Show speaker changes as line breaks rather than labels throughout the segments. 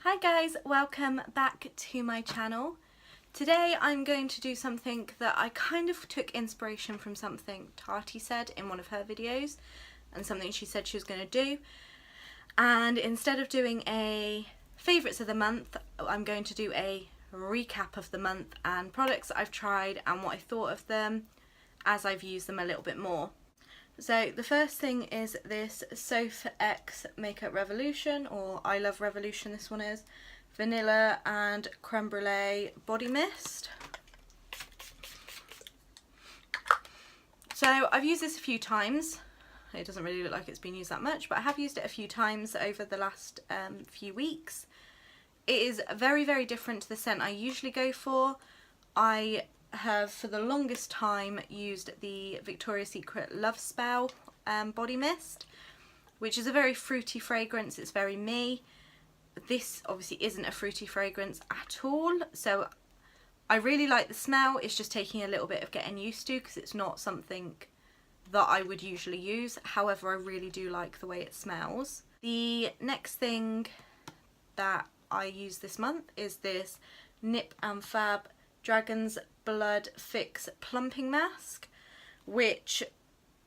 Hi guys, welcome back to my channel. Today I'm going to do something that I kind of took inspiration from something Tati said in one of her videos and something she said she was going to do, and instead of doing a favourites of the month I'm going to do a recap of the month and products that I've tried and what I thought of them as I've used them a little bit more. So the first thing is this Steph X Makeup Revolution, or I Love Revolution this one is, Vanilla and Creme Brulee Body Mist. So I've used this a few times. It doesn't really look like it's been used that much, but I have used it a few times over the last few weeks. It is very, very different to the scent I usually go for. I have for the longest time used the Victoria's Secret Love Spell body mist, which is a very fruity fragrance. It's very me. This obviously isn't a fruity fragrance at all, so I really like the smell. It's just taking a little bit of getting used to because it's not something that I would usually use. However, I really do like the way it smells. The next thing that I use this month is this nip+fab Dragon's Blood Fix Plumping Mask, which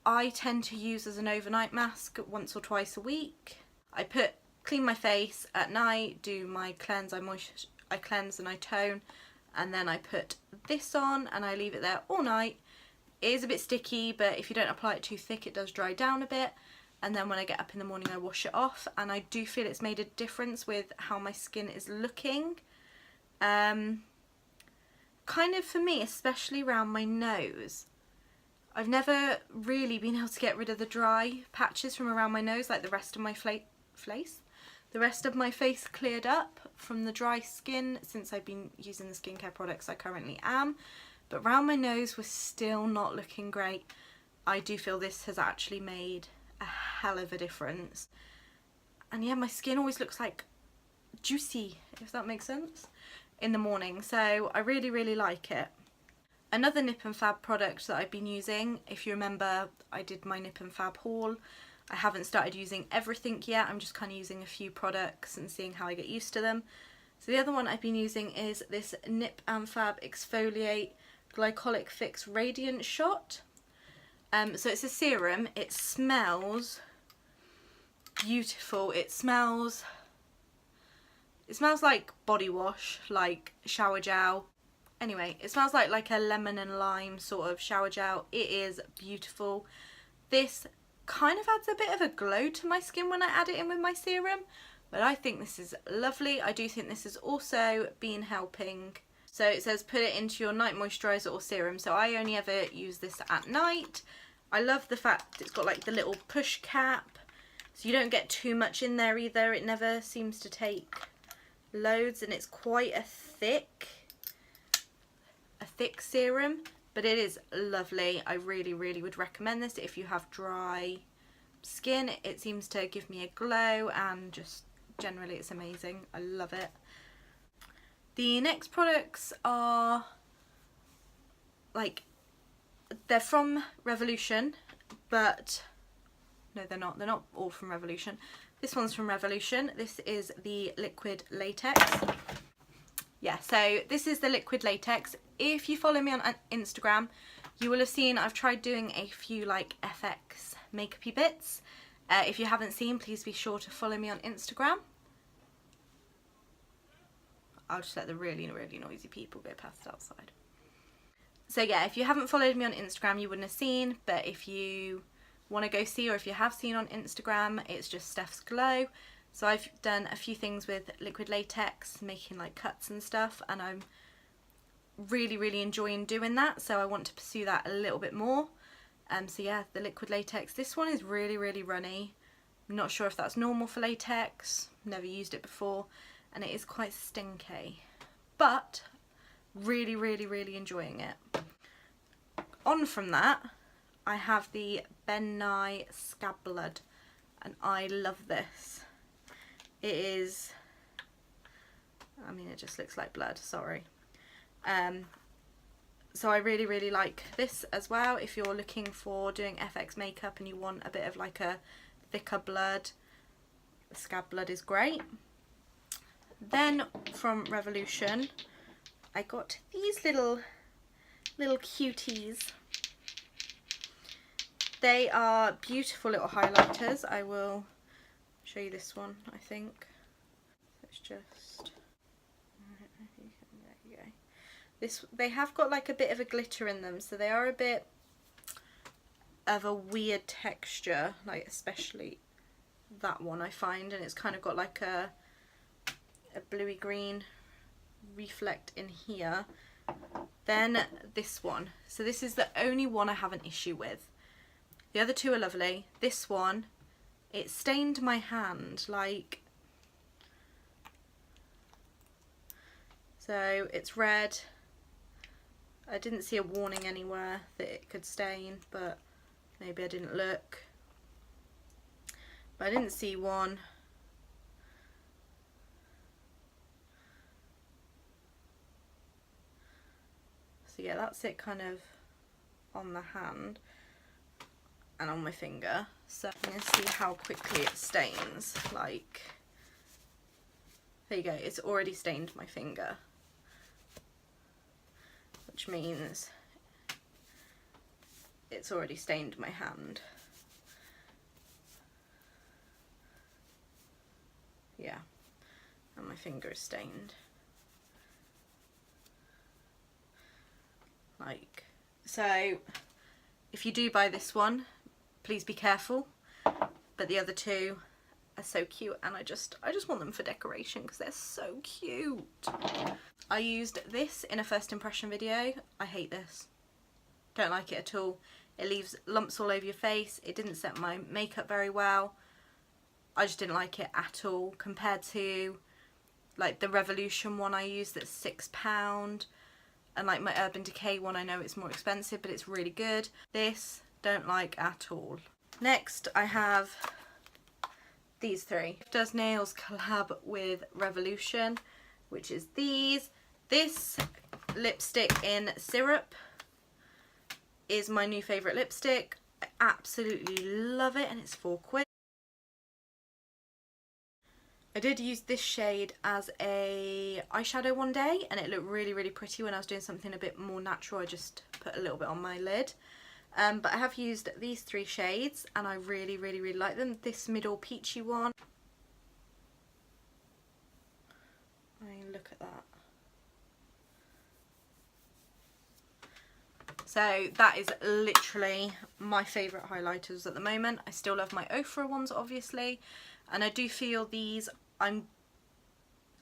I tend to use as an overnight mask once or twice a week. I clean my face at night, do my cleanse, I cleanse and I tone, and then I put this on and I leave it there all night. It is a bit sticky, but if you don't apply it too thick it does dry down a bit, and then when I get up in the morning I wash it off, and I do feel it's made a difference with how my skin is looking. Kind of for me, especially around my nose. I've never really been able to get rid of the dry patches from around my nose, like the rest of my the rest of my face cleared up from the dry skin since I've been using the skincare products I currently am, but around my nose was still not looking great. I do feel this has actually made a hell of a difference, and yeah, my skin always looks like juicy, if that makes sense, in the morning, so I really, really like it. Another nip+fab product that I've been using, if you remember I did my nip+fab haul, I haven't started using everything yet, I'm just kind of using a few products and seeing how I get used to them. So the other one I've been using is this nip+fab Exfoliate Glycolic Fix Radiant Shot. So it's a serum, it smells beautiful, it smells like body wash, like shower gel. Anyway, it smells like a lemon and lime sort of shower gel. It is beautiful. This kind of adds a bit of a glow to my skin when I add it in with my serum, but I think this is lovely. I do think this has also been helping. So it says put it into your night moisturiser or serum, so I only ever use this at night. I love the fact it's got like the little push cap, so you don't get too much in there either. It never seems to take loads, and it's quite a thick serum, but it is lovely. I really, really would recommend this if you have dry skin. It seems to give me a glow, and just generally it's amazing. I love it. The next products are they're from Revolution, but no, they're not all from Revolution. This one's from Revolution. This is the liquid latex. Yeah, so this is the liquid latex. If you follow me on Instagram, you will have seen I've tried doing a few like FX makeup-y bits. If you haven't seen, please be sure to follow me on Instagram. I'll just let the really, really noisy people go past outside. So yeah, if you haven't followed me on Instagram, you wouldn't have seen, but if you want to go see, or if you have seen on Instagram, it's just Steph's Glow. So I've done a few things with liquid latex, making like cuts and stuff, and I'm really, really enjoying doing that, so I want to pursue that a little bit more. So yeah, the liquid latex, this one is really, really runny. I'm not sure if that's normal for latex, never used it before, and it is quite stinky, but really, really, really enjoying it. On from that, I have the Ben Nye Scab Blood, and I love this. It is, I mean, it just looks like blood, sorry. So I really, really like this as well. If you're looking for doing FX makeup and you want a bit of like a thicker blood, the Scab Blood is great. Then from Revolution, I got these little cuties. They are beautiful little highlighters. I will show you this one, I think. It's just, there you go. They have got like a bit of a glitter in them, so they are a bit of a weird texture, like especially that one I find, and it's kind of got like a bluey green reflect in here. Then this one. So this is the only one I have an issue with. The other two are lovely. This one, it stained my hand, like, so it's red. I didn't see a warning anywhere that it could stain, but maybe I didn't look. But I didn't see one. So yeah, that's it kind of on the hand and on my finger. So I'm going to see how quickly it stains. Like, there you go, it's already stained my finger, which means it's already stained my hand. Yeah, and my finger is stained. Like, so if you do buy this one, please be careful. But the other two are so cute, and I just want them for decoration because they're so cute. I used this in a first impression video. I hate this. Don't like it at all. It leaves lumps all over your face. It didn't set my makeup very well. I just didn't like it at all compared to like the Revolution one I used that's £6, and like my Urban Decay one, I know it's more expensive, but it's really good. This, don't like at all. Next I have these three. Does Nails collab with Revolution, which is these. This lipstick in syrup is my new favourite lipstick. I absolutely love it, and it's £4. I did use this shade as a eyeshadow one day, and it looked really, really pretty when I was doing something a bit more natural. I just put a little bit on my lid. But I have used these three shades, and I really, really, really like them. This middle peachy one. I mean, look at that. So that is literally my favourite highlighters at the moment. I still love my Ofra ones, obviously. And I do feel these, I'm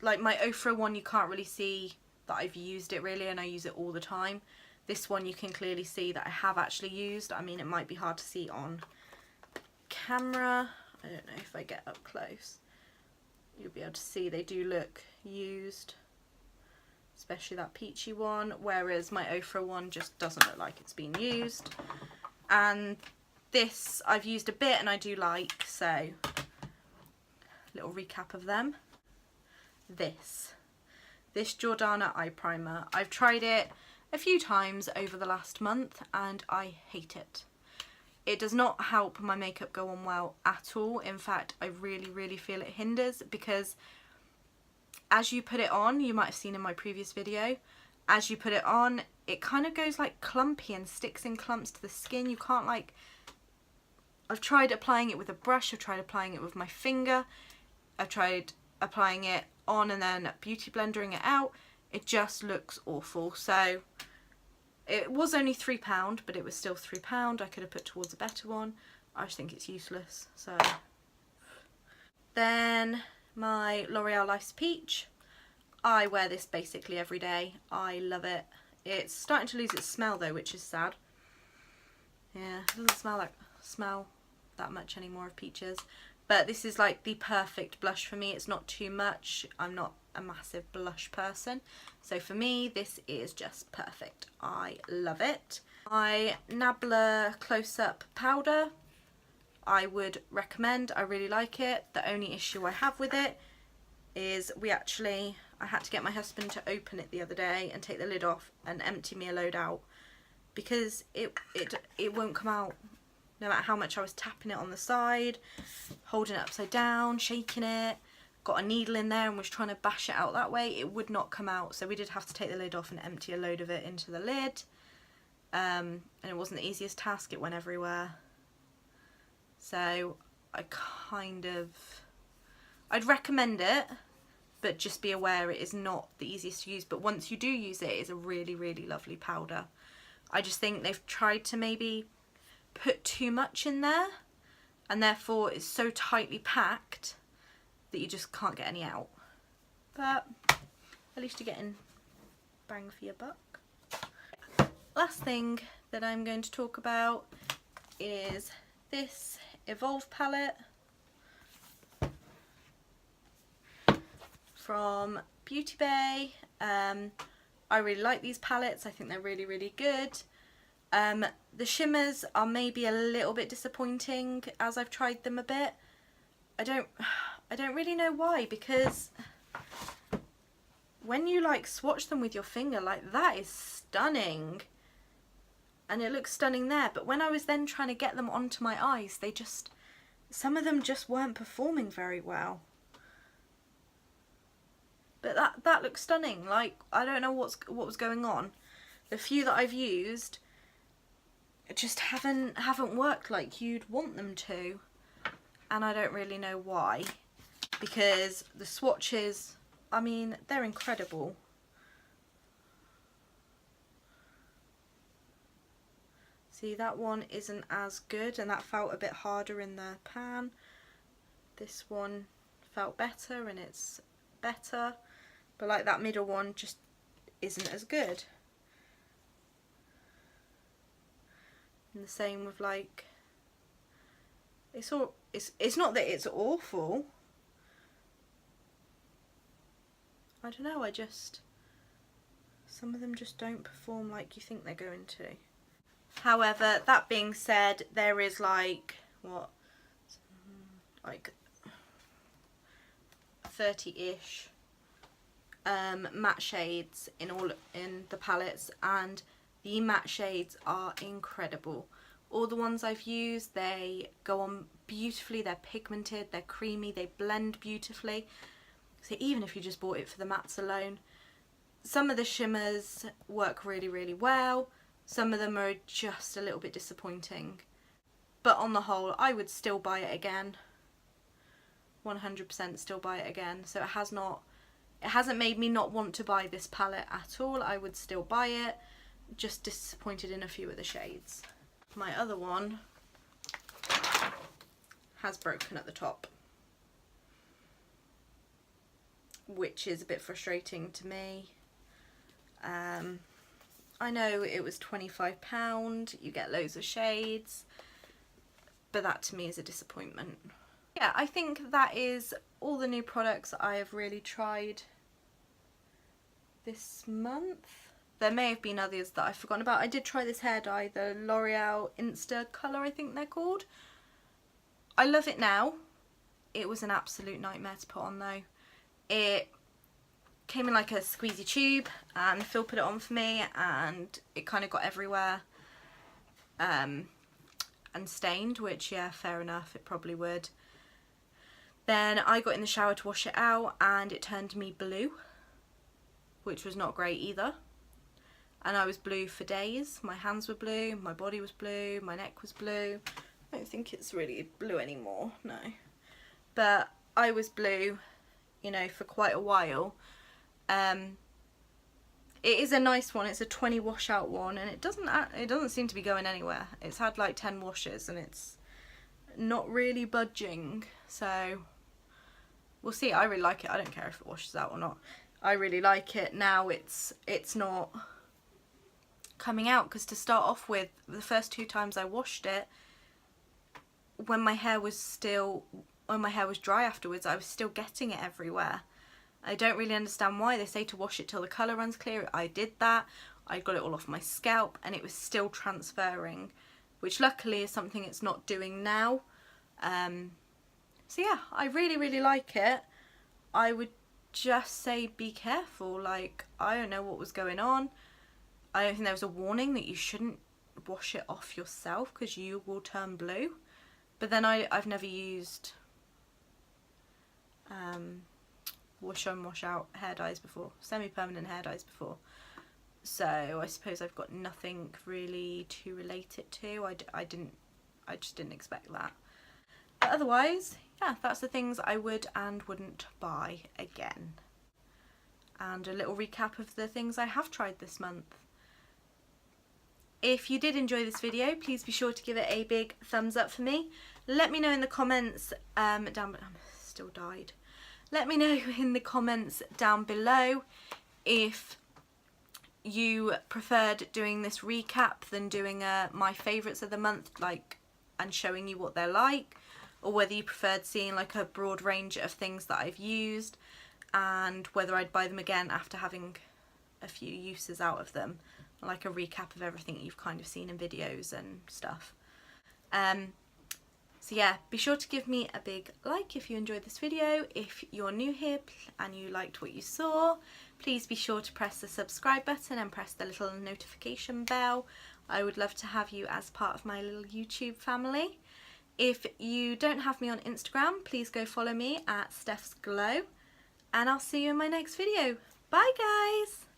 like my Ofra one, you can't really see that I've used it really, and I use it all the time. This one you can clearly see that I have actually used. I mean, it might be hard to see on camera. I don't know if I get up close. You'll be able to see they do look used, especially that peachy one, whereas my Ofra one just doesn't look like it's been used. And this I've used a bit and I do like, so little recap of them. This Jordana eye primer, I've tried it a few times over the last month and I hate it. It does not help my makeup go on well at all. In fact, I really, really feel it hinders, because as you put it on, you might have seen in my previous video, as you put it on, it kind of goes like clumpy and sticks in clumps to the skin. You can't like, I've tried applying it with a brush, I've tried applying it with my finger, I've tried applying it on and then beauty blendering it out. It just looks awful. So it was only £3, but it was still £3. I could have put towards a better one. I just think it's useless. So then my L'Oreal Life's Peach. I wear this basically every day. I love it. It's starting to lose its smell though, which is sad. Yeah, it doesn't smell that much anymore of peaches. But this is like the perfect blush for me. It's not too much. I'm not a massive blush person. So for me, this is just perfect. I love it. My Nabla Close-Up Powder, I would recommend. I really like it. The only issue I have with it is I had to get my husband to open it the other day and take the lid off and empty me a load out, because it won't come out. No matter how much I was tapping it on the side, holding it upside down, shaking it, got a needle in there and was trying to bash it out that way, it would not come out. So we did have to take the lid off and empty a load of it into the lid. And it wasn't the easiest task, it went everywhere. So I'd recommend it, but just be aware it is not the easiest to use. But once you do use it, it's a really, really lovely powder. I just think they've tried to maybe put too much in there, and therefore it's so tightly packed that you just can't get any out. But at least you're getting bang for your buck. Last thing that I'm going to talk about is this Evolve palette from Beauty Bay. I really like these palettes. I think they're really, really good. The shimmers are maybe a little bit disappointing as I've tried them a bit. I don't really know why, because when you like swatch them with your finger, like, that is stunning. And it looks stunning there, but when I was then trying to get them onto my eyes, some of them just weren't performing very well. But that looks stunning. Like, I don't know what was going on. The few that I've used just haven't worked like you'd want them to, and I don't really know why. Because the swatches, I mean, they're incredible. See, that one isn't as good, and that felt a bit harder in the pan. This one felt better, and it's better, but like that middle one just isn't as good. And the same with, like, it's not that it's awful. I don't know, some of them just don't perform like you think they're going to. However, that being said, there is like 30-ish matte shades in the palettes, and the matte shades are incredible. All the ones I've used, they go on beautifully, they're pigmented, they're creamy, they blend beautifully. So even if you just bought it for the mattes alone, some of the shimmers work really, really well. Some of them are just a little bit disappointing. But on the whole, I would still buy it again. 100% still buy it again. So it hasn't made me not want to buy this palette at all. I would still buy it. Just disappointed in a few of the shades. My other one has broken at the top, which is a bit frustrating to me. I know it was £25, you get loads of shades, but that to me is a disappointment. Yeah, I think that is all the new products I have really tried this month. There may have been others that I've forgotten about. I did try this hair dye, the L'Oreal Insta Colour, I think they're called. I love it now. It was an absolute nightmare to put on though. It came in like a squeezy tube, and Phil put it on for me, and it kind of got everywhere and stained, which, yeah, fair enough, it probably would. Then I got in the shower to wash it out, and it turned me blue, which was not great either. And I was blue for days. My hands were blue, my body was blue, my neck was blue. I don't think it's really blue anymore, no. But I was blue, you know, for quite a while. It is a nice one. It's a 20 wash out one, and it doesn't seem to be going anywhere. It's had like 10 washes and it's not really budging. So we'll see. I really like it. I don't care if it washes out or not. I really like it. Now it's not coming out, because to start off with, the first 2 times I washed it, when my hair was dry afterwards, I was still getting it everywhere. I don't really understand why. They say to wash it till the colour runs clear. I did that. I got it all off my scalp, and it was still transferring, which luckily is something it's not doing now. So yeah, I really, really like it. I would just say be careful. Like, I don't know what was going on. I don't think there was a warning that you shouldn't wash it off yourself because you will turn blue. But then I've never used wash on wash out hair dyes before, semi-permanent hair dyes before, so I suppose I've got nothing really to relate it to. I just didn't expect that. But otherwise, yeah, that's the things I would and wouldn't buy again. And a little recap of the things I have tried this month. If you did enjoy this video, please be sure to give it a big thumbs up for me. Let me know in the comments I'm still dyed. Let me know in the comments down below if you preferred doing this recap than doing my favourites of the month, like, and showing you what they're like, or whether you preferred seeing like a broad range of things that I've used, and whether I'd buy them again after having a few uses out of them, like a recap of everything you've kind of seen in videos and stuff. So yeah, be sure to give me a big like if you enjoyed this video. If you're new here and you liked what you saw, please be sure to press the subscribe button and press the little notification bell. I would love to have you as part of my little YouTube family. If you don't have me on Instagram, please go follow me at Steph's Glow, and I'll see you in my next video. Bye guys!